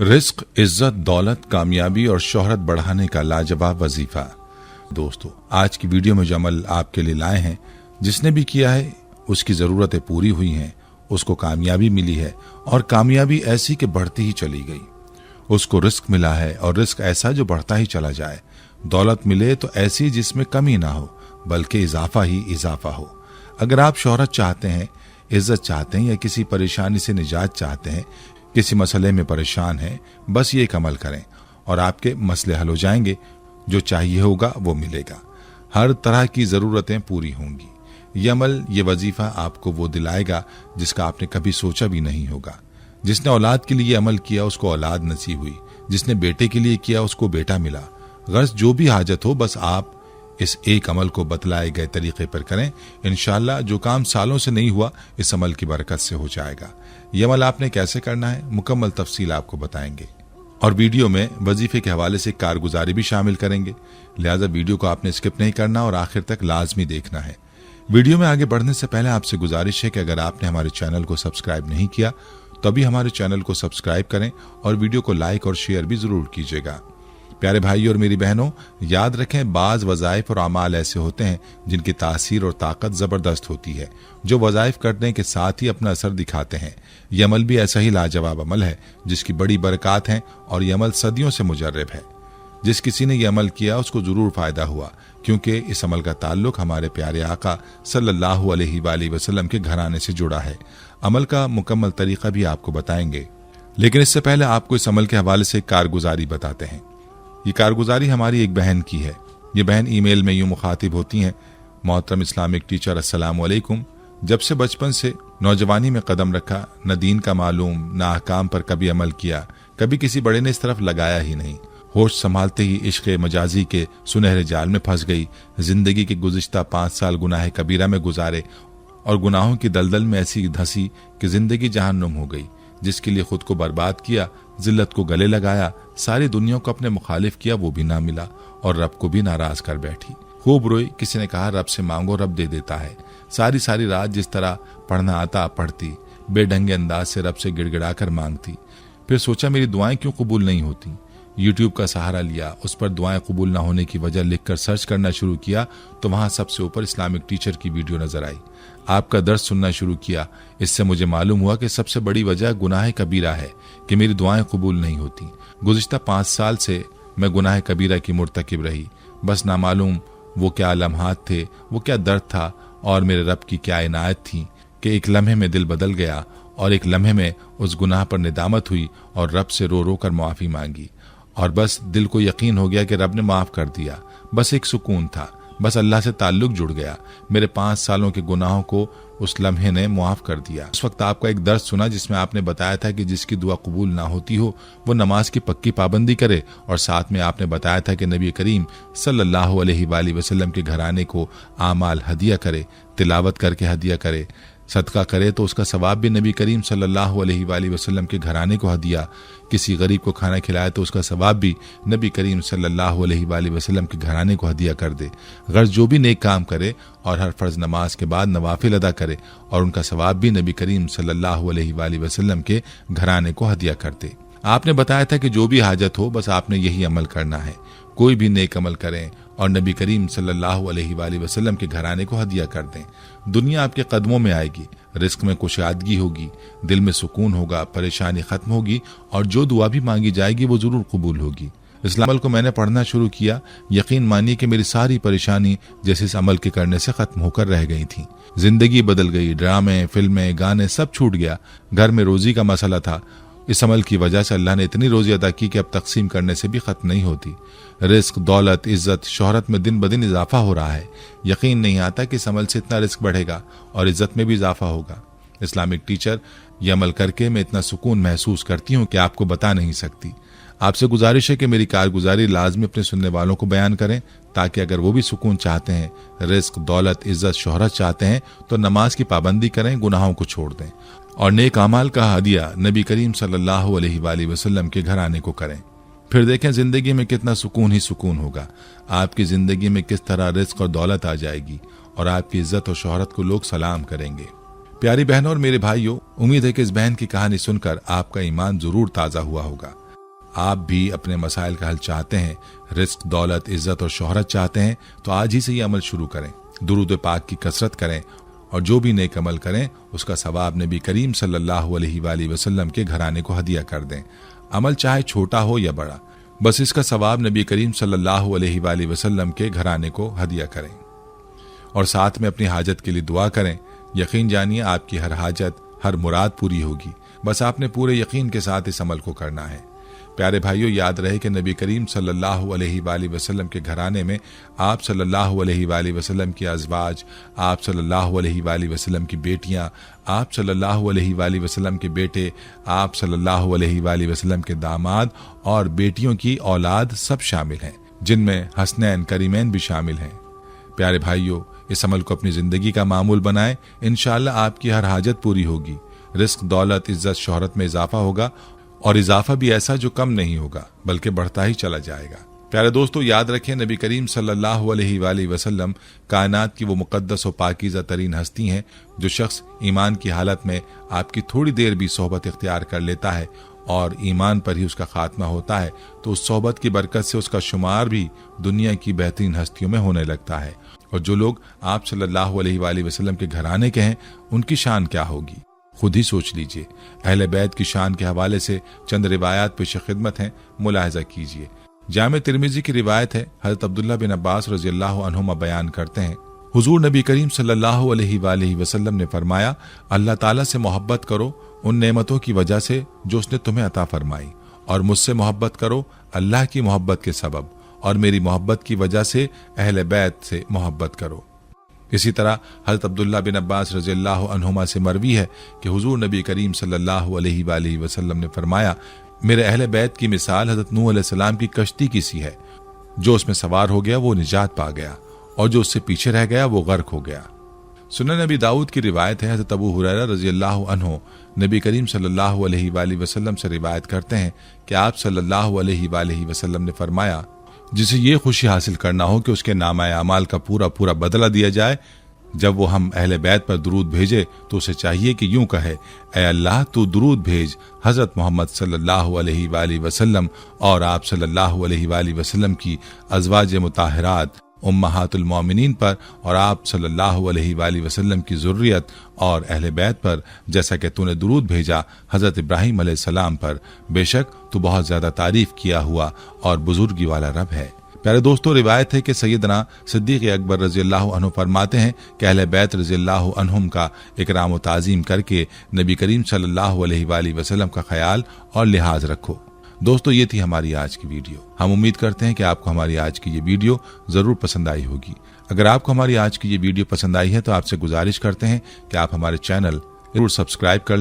Risk, इज्जत, दौलत, कामयाबी और शोहरत बढ़ाने का लाजवाब वजीफा। दोस्तों, आज की वीडियो में जो अमल आपके लिए लाए हैं, जिसने भी किया है उसकी ज़रूरतें पूरी हुई हैं, उसको कामयाबी मिली है और कामयाबी ऐसी कि बढ़ती ही चली गई। उसको रिस्क मिला है और रिस्क ऐसा जो बढ़ता ही चला जाए। दौलत मिले तो ऐसी जिसमें कमी ना हो बल्कि इजाफा ही इजाफा हो। अगर आप शोहरत चाहते हैं, इज्जत चाहते हैं या किसी परेशानी से निजात चाहते हैं, किसी मसले में परेशान हैं, बस ये एक अमल करें और आपके मसले हल हो जाएंगे। जो चाहिए होगा वो मिलेगा। हर तरह की ज़रूरतें पूरी होंगी। ये अमल, ये वजीफा आपको वो दिलाएगा जिसका आपने कभी सोचा भी नहीं होगा। जिसने औलाद के लिए अमल किया उसको औलाद नसीब हुई, जिसने बेटे के लिए किया उसको बेटा मिला। गर्ज जो भी हाजत हो, बस आप इस एक अमल को बतलाए गए तरीके पर करें। इंशाअल्लाह जो काम सालों से नहीं हुआ, इस अमल की बरकत से हो जाएगा। यह अमल आपने कैसे करना है, मुकम्मल तफसील आपको बताएंगे और वीडियो में वजीफे के हवाले से कारगुजारी भी शामिल करेंगे। लिहाजा वीडियो को आपने स्किप नहीं करना और आखिर तक लाजमी देखना है। वीडियो में आगे बढ़ने से पहले आपसे गुजारिश है कि अगर आपने हमारे चैनल को सब्सक्राइब नहीं किया तो अभी हमारे चैनल को सब्सक्राइब करें और वीडियो को लाइक और शेयर भी जरूर कीजिएगा। प्यारे भाई और मेरी बहनों, याद रखें, बाज वज़ाइफ और अमाल ऐसे होते हैं जिनकी तासीर और ताकत ज़बरदस्त होती है, जो वज़ाइफ करने के साथ ही अपना असर दिखाते हैं। यह अमल भी ऐसा ही लाजवाब अमल है जिसकी बड़ी बरकत हैं और यह अमल सदियों से मुजर्रब है। जिस किसी ने यह अमल किया उसको ज़रूर फ़ायदा हुआ, क्योंकि इस अमल का ताल्लुक हमारे प्यारे आका सल्लल्लाहु अलैहि वसल्लम के घराने से जुड़ा है। अमल का मुकम्मल तरीका भी आपको बताएंगे, लेकिन इससे पहले आपको इस अमल के हवाले से कारगुजारी बताते हैं। ये कारगुजारी हमारी एक बहन की है। ये बहन ईमेल में यूँ मुखातिब होती हैं, मोहतरम इस्लामिक टीचर, अस्सलामु अलैकुम। जब से बचपन से नौजवानी में कदम रखा, न दीन का मालूम, न अहकाम पर कभी अमल किया, कभी किसी बड़े ने इस तरफ लगाया ही नहीं। होश संभालते ही इश्क मजाजी के सुनहरे जाल में फंस गई। जिंदगी के गुज़िश्ता 5 साल गुनाह कबीरा में गुजारे और गुनाहों की दलदल में ऐसी धंसी कि जिंदगी जहन्नुम हो गई। जिसके लिए खुद को बर्बाद किया, जिल्लत को गले लगाया, सारी दुनिया को अपने मुखालिफ किया, वो भी ना मिला और रब को भी नाराज कर बैठी। खूब रोई। किसी ने कहा रब से मांगो, रब दे देता है। सारी सारी रात जिस तरह पढ़ना आता पढ़ती, बेढंगे अंदाज से रब से गिड़गिड़ा कर मांगती। फिर सोचा मेरी दुआएं क्यों कबूल नहीं होती। यूट्यूब का सहारा लिया, उस पर दुआएं कबूल ना होने की वजह लिखकर सर्च करना शुरू किया तो वहां सबसे ऊपर इस्लामिक टीचर की वीडियो नजर आई। आपका दर्स सुनना शुरू किया। इससे मुझे मालूम हुआ कि सबसे बड़ी वजह गुनाह कबीरा है कि मेरी दुआएं कबूल नहीं होती। गुज़िश्ता 5 साल से मैं गुनाह कबीरा की मुर्तकिब रही। बस ना मालूम वो क्या लम्हात थे, वो क्या दर्द था और मेरे रब की क्या इनायत थी कि एक लम्हे में दिल बदल गया और एक लम्हे में उस गुनाह पर निदामत हुई और रब से रो रो कर मुआफ़ी मांगी और बस दिल को यकीन हो गया कि रब ने माफ़ कर दिया। बस एक सुकून था, बस अल्लाह से ताल्लुक जुड़ गया। मेरे 5 सालों के गुनाहों को उस लम्हे ने मुआफ कर दिया। उस वक्त आपका एक दर्स सुना जिसमें आपने बताया था कि जिसकी दुआ कबूल ना होती हो वो नमाज की पक्की पाबंदी करे, और साथ में आपने बताया था कि नबी करीम सल्लल्लाहु अलैहि वसल्लम के घराने को आमाल हदिया करे, तिलावत करके हदिया करे, सदका करे तो उसका सवाब भी नबी करीम सल्लल्लाहु अलैहि वसल्लम के घराने को हदिया, किसी गरीब को खाना खिलाए तो उसका सवाब भी नबी करीम सल्लल्लाहु अलैहि वसल्लम के घराने को हदिया कर दे। गर्ज जो भी नेक काम करे और हर फर्ज नमाज के बाद नवाफिल अदा करे और उनका सवाब भी नबी करीम सल्लल्लाहु अलैहि वसल्लम के घराने को हदिया कर दे। आपने बताया था कि जो भी हाजत हो बस आपने यही अमल करना है। कोई भी नेक अमल करें और नबी करीम सल्लल्लाहु अलैहि वसल्लम के घराने को हदिया कर दें। दुनिया आपके कदमों में आएगी, रिस्क में कुशादगी होगी, दिल में सुकून होगा, परेशानी खत्म होगी और जो दुआ भी मांगी जाएगी वो जरूर कबूल होगी। इस अमल को मैंने पढ़ना शुरू किया, यकीन मानिए कि मेरी सारी परेशानी जैसे इस अमल के करने से खत्म होकर रह गई थी। जिंदगी बदल गई, ड्रामे, फिल्में, गाने सब छूट गया। घर में रोजी का मसला था, इस अमल की वजह से अल्लाह ने इतनी रोजी अदा की कि अब तकसीम करने से भी खत्म नहीं होती। रिस्क, दौलत, इज्जत, शोहरत में दिन ब दिन इजाफा हो रहा है। यकीन नहीं आता कि इस अमल से इतना रिस्क बढ़ेगा और इज्जत में भी इजाफा होगा। इस्लामिक टीचर, यह अमल करके मैं इतना सुकून महसूस करती हूँ कि आपको बता नहीं सकती। आपसे गुजारिश है कि मेरी कारगुजारी लाजमी अपने सुनने वालों को बयान करें, ताकि अगर वो भी सुकून चाहते हैं, रिस्क, दौलत, इज्जत, शोहरत चाहते हैं तो नमाज की पाबंदी करें, गुनाहों को छोड़ दें और नेक अमाल का हदिया नबी करीम सल्लल्लाहु अलैहि वसल्लम के घराने को करें। फिर देखें जिंदगी में कितना सुकून ही सुकून होगा। आपकी जिंदगी में किस तरह रिस्क और दौलत आ जाएगी और आपकी इज्जत और शोहरत को लोग सलाम करेंगे। प्यारी बहनों और मेरे भाइयों, उम्मीद है कि इस बहन की कहानी सुनकर आपका ईमान जरूर ताजा हुआ होगा। आप भी अपने मसाइल का हल चाहते हैं, रिस्क, दौलत, इज्जत और शोहरत चाहते हैं, तो आज ही से ये अमल शुरू करें। दुरूद पाक की कसरत करें और जो भी नेक अमल करें उसका सवाब नबी करीम सल्लल्लाहु अलैहि वसल्लम के घराने को हदिया कर दें। अमल चाहे छोटा हो या बड़ा, बस इसका सवाब नबी करीम सल्लल्लाहु अलैहि वसल्लम के घराने को हदिया करें और साथ में अपनी हाजत के लिए दुआ करें। यकीन जानिए आपकी हर हाजत, हर मुराद पूरी होगी। बस आपने पूरे यकीन के साथ इस अमल को करना है। प्यारे भाइयों, याद रहे कि नबी करीम सल्लल्लाहु अलैहि वसल्लम के घराने में आप सल्लल्लाहु अलैहि वसल्लम की अज़वाज, आप सल्लल्लाहु अलैहि वसल्लम की बेटियां, आप सल्लल्लाहु अलैहि वसल्लम के बेटे, आप सल्लल्लाहु अलैहि वसल्लम के दामाद और बेटियों की औलाद सब शामिल हैं, जिनमें हसनैन करीमैन भी शामिल हैं। प्यारे भाइयों, इस अमल को अपनी जिंदगी का मामूल बनाएं। इंशाअल्लाह आपकी हर हाजत पूरी होगी। रिस्क, दौलत, इज्जत, शोहरत में इजाफा होगा और इजाफा भी ऐसा जो कम नहीं होगा बल्कि बढ़ता ही चला जाएगा। प्यारे दोस्तों, याद रखें नबी करीम सल्लल्लाहु अलैहि वसल्लम कायनात की वो मुकद्दस और पाकीज़ा तरीन हस्ती हैं। जो शख्स ईमान की हालत में आपकी थोड़ी देर भी सोहबत इख्तियार कर लेता है और ईमान पर ही उसका खात्मा होता है, तो उस सोहबत की बरकत से उसका शुमार भी दुनिया की बेहतरीन हस्तियों में होने लगता है। और जो लोग आप सल्लल्लाहु अलैहि वसल्लम के घराने के हैं, उनकी शान क्या होगी, खुद ही सोच लीजिए। अहले बैत की शान के हवाले से चंद रिवायात पेश खिदमत हैं, मुलाहिजा कीजिए। जामे तिरमिजी की रिवायत है, हज़रत अब्दुल्लाह बिन अब्बास रज़ियल्लाहु अन्हुमा बयान करते हैं, हुजूर नबी करीम सल्लल्लाहु अलैहि वसल्लम ने फरमाया, अल्लाह ताला से मोहब्बत करो उन नेमतों की वजह से जो उसने तुम्हें अता फरमाई, और मुझसे मोहब्बत करो अल्लाह की मोहब्बत के सबब, और मेरी मोहब्बत की वजह से अहले बैत से मोहब्बत करो। इसी तरह हज़रत अब्दुल्लाह बिन अब्बास रज़ियल्लाहु अन्हुमा से मरवी है कि हुजूर नबी करीम सल्लल्लाहु अलैहि वसल्लम ने फरमाया, मेरे अहले बैत की मिसाल हज़रत नूह अलैहिस्सलाम की कश्ती की सी है। जो उसमें सवार हो गया वो निजात पा गया और जो उससे पीछे रह गया वो गर्क हो गया। सुनन नबी दाऊद की रिवायत है, हज़रत अबू हुरैरा रज़ियल्लाहु अन्हु नबी करीम सल्लल्लाहु अलैहि वसल्लम से रिवायत करते हैं कि आप सल्लल्लाहु अलैहि वसल्लम ने फरमाया, जिसे ये खुशी हासिल करना हो कि उसके नामाए अमाल का पूरा पूरा बदला दिया जाए, जब वो हम अहले बैत पर दुरूद भेजे तो उसे चाहिए कि यूं कहे, ऐ अल्लाह तू दुरूद भेज हज़रत मोहम्मद सल्लल्लाहु अलैहि वसल्लम और आप सल्लल्लाहु अलैहि वसल्लम की अज़वाज मुताहिरात उम्महातुल मोमिनीन पर और आप सल्लल्लाहु अलैहि वसल्लम की ज़ुर्रियत और अहले बैत पर, जैसा कि तूने दुरूद भेजा हज़रत इब्राहीम अलैहिस्सलाम पर। बेशक तू बहुत ज़्यादा तारीफ़ किया हुआ और बुजुर्गी वाला रब है। प्यारे दोस्तों, रिवायत है कि सैयदना सिद्दीक़ अकबर रज़ियल्लाहु अन्हु फरमाते हैं कि अहले बैत रज़ियल्लाहु अन्हुम का इकराम व ताज़ीम करके नबी करीम सल्लल्लाहु अलैहि वसल्लम का ख्याल और लिहाज रखो। दोस्तों, ये थी हमारी आज की वीडियो। हम उम्मीद करते हैं कि आपको हमारी आज की ये वीडियो ज़रूर पसंद आई होगी। अगर आपको हमारी आज की ये वीडियो पसंद आई है तो आपसे गुजारिश करते हैं कि आप हमारे चैनल ज़रूर सब्सक्राइब कर लें